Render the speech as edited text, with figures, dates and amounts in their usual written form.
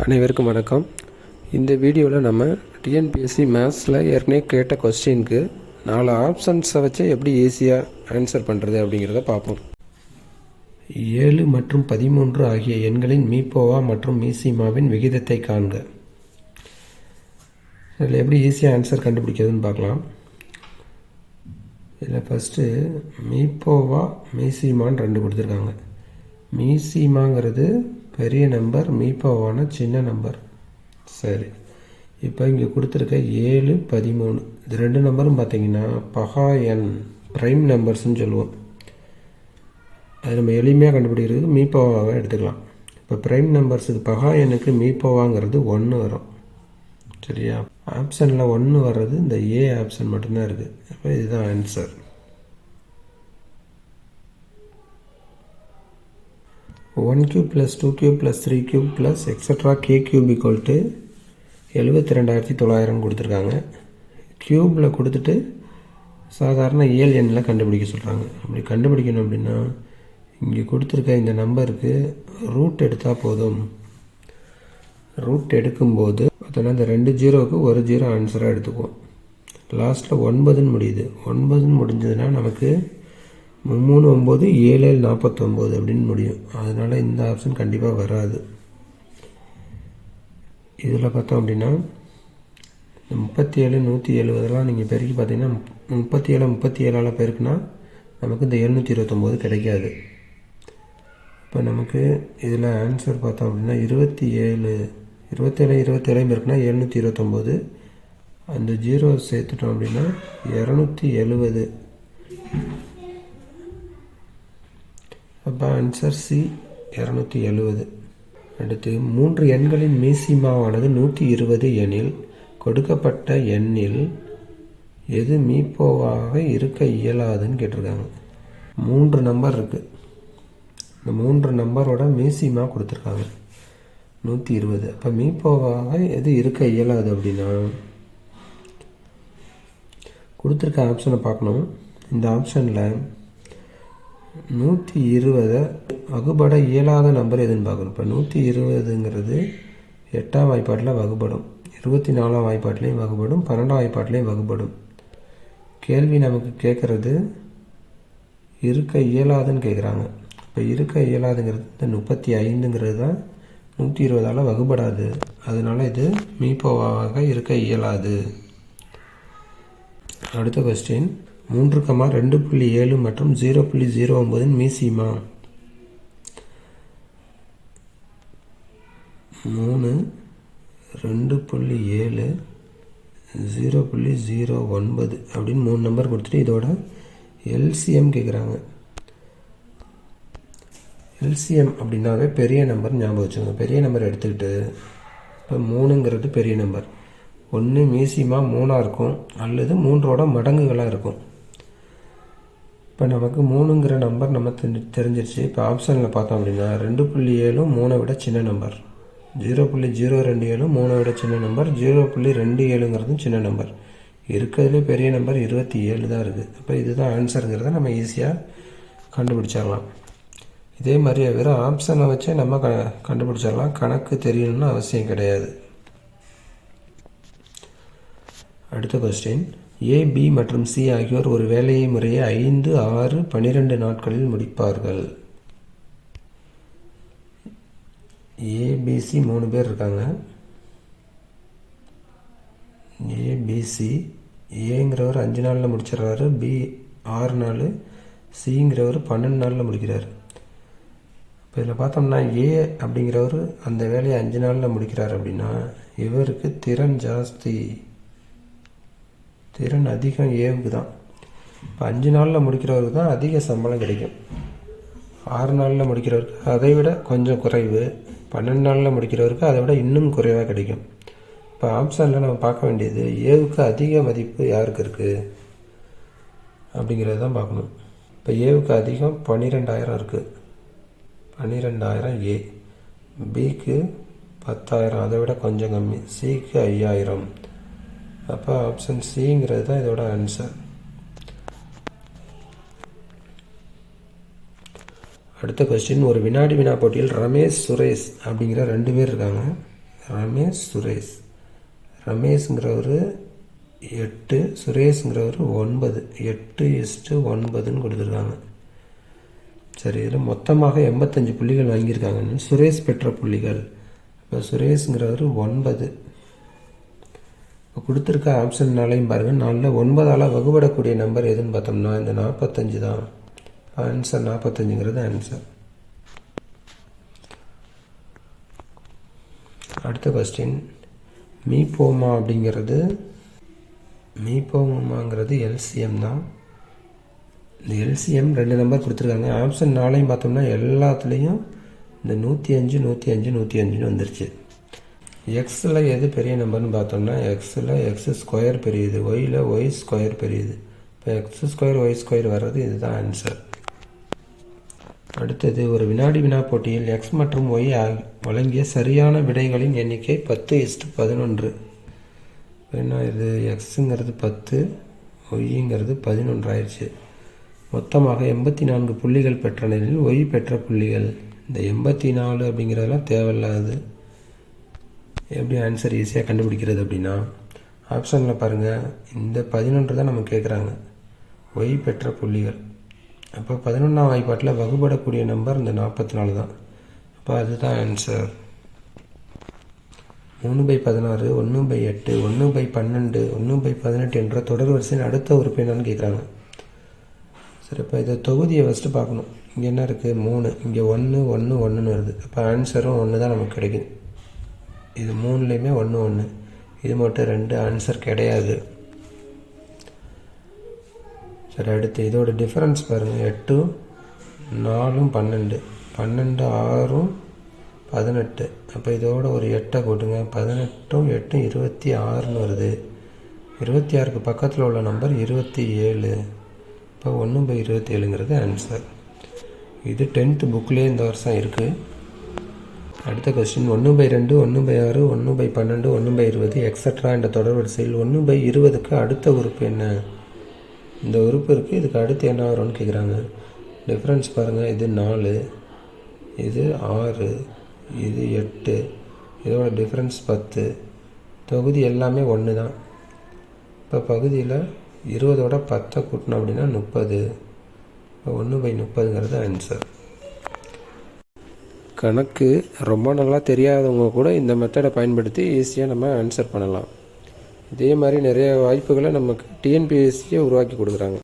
அனைவருக்கும் வணக்கம். இந்த வீடியோவில் நம்ம டிஎன்பிஎஸ்சி மேத்ஸில் ஏற்கனவே கேட்ட கொஸ்டினுக்கு 4 ஆப்ஷன்ஸை வச்சு எப்படி ஈஸியாக ஆன்சர் பண்ணுறது அப்படிங்கிறத பார்ப்போம். 7 மற்றும் 13 ஆகிய எண்களின் மீப்போவா மற்றும் மீசிமாவின் விகிதத்தை காண்க. இதில் எப்படி ஈஸியாக ஆன்சர் கண்டுபிடிக்கிறதுன்னு பார்க்கலாம். இதில் ஃபஸ்ட்டு மீப்போவா மீசிமான்னு 2 கொடுத்துருக்காங்க. மீசிமாங்கிறது பெரிய நம்பர், மீப்போவான சின்ன நம்பர். சரி, இப்போ இங்கே கொடுத்துருக்க 7, 13 இது 2 நம்பரும் பார்த்தீங்கன்னா பகா எண், ப்ரைம் நம்பர்ஸ்ன்னு சொல்லுவோம். அது நம்ம எளிமையாக கண்டுபிடிக்கிறதுக்கு மீப்போவாக எடுத்துக்கலாம். இப்போ ப்ரைம் நம்பர்ஸுக்கு பகா எண்ணுக்கு மீப்போவாங்கிறது 1 வரும். சரியா? ஆப்ஷனில் 1 வர்றது இந்த ஏ ஆப்ஷன் மட்டும்தான் இருக்குது. அப்போ இதுதான் answer. 1 cube plus 2 cube plus 3 cube plus etc. k cube equal to 72,900 கொடுத்துருக்காங்க. க்யூப்பில் கொடுத்துட்டு சாதாரண இயல் எண்ணில் கண்டுபிடிக்க சொல்கிறாங்க. அப்படி கண்டுபிடிக்கணும் அப்படின்னா இங்கே கொடுத்துருக்க இந்த நம்பருக்கு ரூட் எடுத்தால் போதும். ரூட் எடுக்கும்போது பார்த்தோன்னா இந்த 2 ஜீரோவுக்கு 1 ஜீரோ ஆன்சராக எடுத்துக்குவோம். லாஸ்ட்டில் 9ன்னு முடியுது. 9ன்னு முடிஞ்சதுன்னா நமக்கு 3 9 7 49 அப்படின்னு முடியும். அதனால் இந்த ஆப்ஷன் கண்டிப்பாக வராது. இதில் பார்த்தோம் அப்படின்னா 37 170 நீங்கள் பெருக்கி பார்த்தீங்கன்னா 37 பெருக்குனா நமக்கு இந்த 729 கிடைக்காது. இப்போ நமக்கு இதில் ஆன்சர் பார்த்தோம் அப்படின்னா 27 பெருக்குனா 729. அந்த ஜீரோ சேர்த்துட்டோம் அப்படின்னா 270. அப்போ ஆன்சர் சி 270. அடுத்து 3 எண்களின் மீசிமாவானது 120 எனில் கொடுக்கப்பட்ட எண்ணில் எது மீப்போவாக இருக்க இயலாதுன்னு கேட்டிருக்காங்க. 3 நம்பர் இருக்குது. இந்த 3 நம்பரோட மீசிமா கொடுத்துருக்காங்க 120. அப்போ மீப்போவாக எது இருக்க இயலாது அப்படின்னா கொடுத்துருக்க ஆப்ஷனை பார்க்கணும். இந்த ஆப்ஷனில் 120 வகுபட இயலாத நம்பர் எதுன்னு பார்க்கணும். இப்போ 120ங்கிறது 8ஆம் வாய்ப்பாட்டில் வகுபடும், 24ஆம் வாய்ப்பாட்டிலையும் வகுபடும், 12ஆம் வாய்ப்பாட்டிலையும் வகுபடும். கேள்வி நமக்கு கேட்குறது இருக்க இயலாதுன்னு கேட்குறாங்க. இப்போ இருக்க இயலாதுங்கிறது இந்த 35ங்கிறது தான் 120ஆல் வகுபடாது. அதனால் இது மீப்போவாக இருக்க இயலாது. அடுத்த கொஸ்டின் 3, 2.7 மற்றும் 0.09 மீசிமா. 3, 2.7, 0.09 அப்படின்னு 3 நம்பர் கொடுத்துட்டு இதோட எல்சிஎம் கேட்குறாங்க. எல்சிஎம் அப்படின்னாவே பெரிய நம்பர் ஞாபகம் வச்சுக்கோங்க. பெரிய நம்பர் எடுத்துக்கிட்டு இப்போ 3ங்கிறது பெரிய நம்பர். ஒன்று மீசிமா 3ஆக இருக்கும் அல்லது 3ஓட மடங்குகளாக இருக்கும். இப்போ நமக்கு 3ங்கிற நம்பர் நம்ம தெரிஞ்சிருச்சு. இப்போ ஆப்ஷனில் பார்த்தோம் அப்படின்னா 2.7 3 விட சின்ன நம்பர், 0.027 3 விட சின்ன நம்பர், 0.27ங்கிறதும் சின்ன நம்பர். இருக்கிறதுலே பெரிய நம்பர் 27 தான் இருக்குது. அப்போ இதுதான் ஆன்சருங்கிறத நம்ம ஈஸியாக கண்டுபிடிச்சிடலாம். இதே மாதிரி வெறும் ஆப்ஷனை வச்சே நம்ம கண்டுபிடிச்சிடலாம். கணக்கு தெரியணும்னு அவசியம் கிடையாது. அடுத்த கொஸ்டின் ஏ, பி மற்றும் சி ஆகியோர் ஒரு வேலையை முறையே 5, 6, 12 நாட்களில் முடிப்பார்கள். ஏபிசி 3 பேர் இருக்காங்க. ஏபிசி ஏங்கிறவர் 5 நாளில் முடிச்சிடுறாரு, பி 6 நாள், சிங்கிறவர் 12 நாளில் முடிக்கிறார். இப்போ இதில் பார்த்தோம்னா ஏ அப்படிங்கிறவர் அந்த வேலையை 5 நாளில் முடிக்கிறார் அப்படின்னா இவருக்கு திறன் ஜாஸ்தி, திறன் அதிகம் ஏவுக்கு தான். இப்போ 5 நாளில் முடிக்கிறவருக்கு தான் அதிக சம்பளம் கிடைக்கும். 6 நாளில் முடிக்கிறவருக்கு அதை விட கொஞ்சம் குறைவு, 12 நாளில் முடிக்கிறவருக்கு அதை விட இன்னும் குறைவாக கிடைக்கும். இப்போ ஆப்ஷனில் நம்ம பார்க்க வேண்டியது ஏவுக்கு அதிக மதிப்பு யாருக்கு இருக்குது அப்படிங்கிறது தான் பார்க்கணும். இப்போ ஏவுக்கு அதிகம் 12,000 இருக்குது. 12,000 ஏ, பிக்கு 10,000 அதை விட கொஞ்சம் கம்மி, சிக்கு 5,000. அப்போ ஆப்ஷன் சிங்கிறது தான் இதோட ஆன்சர். அடுத்த கொஸ்டின், ஒரு வினாடி வினா போட்டியில் ரமேஷ் சுரேஷ் அப்படிங்கிற 2 பேர் இருக்காங்க. ரமேஷ் சுரேஷ். ரமேஷுங்கிறவர் 8, சுரேஷுங்கிறவர் 9. 8:9ன்னு கொடுத்துருக்காங்க. சரி, இதில் மொத்தமாக 85 புள்ளிகள் வாங்கியிருக்காங்கன்னு சுரேஷ் பெற்ற புள்ளிகள். இப்போ சுரேஷுங்கிறவர் 9. இப்போ கொடுத்துருக்க ஆப்ஷன்னாலையும் பாருங்கள், 9ஆல் வகுபடக்கூடிய நம்பர் எதுன்னு பார்த்தோம்னா இந்த 45 தான். ஆன்சர் 45ங்கிறது ஆன்சர். அடுத்த கொஸ்டின், மீபோமாங்கிறது எல்சிஎம் தான். இந்த எல்சிஎம் 2 நம்பர் கொடுத்துருக்காங்க. ஆப்ஷன் 4ஐயும் பார்த்தோம்னா எல்லாத்துலேயும் இந்த 105, 105, 105ன்னு வந்துருச்சு. எக்ஸில் எது பெரிய நம்பர்னு பார்த்தோம்னா எக்ஸில் x² பெரியது, ஒயில் y² பெரியது. இப்போ x² y² வர்றது இதுதான் ஆன்சர். அடுத்தது, ஒரு வினாடி வினா போட்டியில் x மற்றும் y வழங்கிய சரியான விடைகளின் எண்ணிக்கை 10:11. என்ன இது, எக்ஸுங்கிறது 10, ஒய்ங்கிறது 11 ஆயிடுச்சு. மொத்தமாக 84 புள்ளிகள் பெற்ற நிலையில் ஒய் பெற்ற புள்ளிகள். இந்த 84 அப்படிங்கிறதெல்லாம் தேவையில்லாது. எப்படி ஆன்சர் ஈஸியாக கண்டுபிடிக்கிறது அப்படின்னா, ஆப்ஷனில் பாருங்கள், இந்த 11 தான் நம்ம கேட்குறாங்க, ஒய் பெற்ற புள்ளிகள். அப்போ 11ஆம் வாய்ப்பாட்டில் வகுபடக்கூடிய நம்பர் இந்த 44 தான். அப்போ அதுதான் ஆன்சர். 3/16, 1/8, 1/12, 1/18 என்ற தொடர் வரிசையின் அடுத்த உறுப்பு என்னன்னு கேட்குறாங்க. சரி, இப்போ இதை தொகுதியை ஃபஸ்ட்டு பார்க்கணும். இங்கே என்ன இருக்குது, 3, இங்கே 1, 1, 1ன்னு வருது. அப்போ ஆன்சரும் 1 தான் நமக்கு கிடைக்குது. இது 3லேயுமே 1, 1. இது மட்டும் 2, ஆன்சர் கிடையாது. சரி, அடுத்து இதோட டிஃப்ரென்ஸ் பாருங்கள், 8, 4, 12, 12, 6, 18. அப்போ இதோட ஒரு 8 கூட்டுங்க, 18, 8, 26ன்னு வருது. 26க்கு பக்கத்தில் உள்ள நம்பர் 27. இப்போ 1/27ங்கிறது ஆன்சர். இது 10th புக்லேயே இந்த வருஷம் இருக்குது. அடுத்த கொஸ்டின், 1/2, 1/6, 1/12, 1/20 எக்ஸட்ரா என்ற தொடர் வரிசையில் 1/20க்கு அடுத்த உறுப்பு என்ன? இந்த உறுப்பு இருக்குது, இதுக்கு அடுத்து என்ன வரும்னு கேட்குறாங்க. டிஃப்ரென்ஸ் பாருங்கள், இது 4, இது 6, இது 8. இதோட டிஃப்ரென்ஸ் 10. தொகுதி எல்லாமே 1 தான். இப்போ பகுதியில் 20ஓட 10 கூட்டினோம் அப்படின்னா 30. இப்போ 1/30ங்கிறது ஆன்சர். கணக்கு ரொம்ப நல்லா தெரியாதவங்க கூட இந்த மெத்தடை பயன்படுத்தி ஈஸியாக நம்ம ஆன்சர் பண்ணலாம். இதே மாதிரி நிறைய வாய்ப்புகளை நமக்கு டிஎன்பிஎஸ்சியை உருவாக்கி கொடுக்குறாங்க.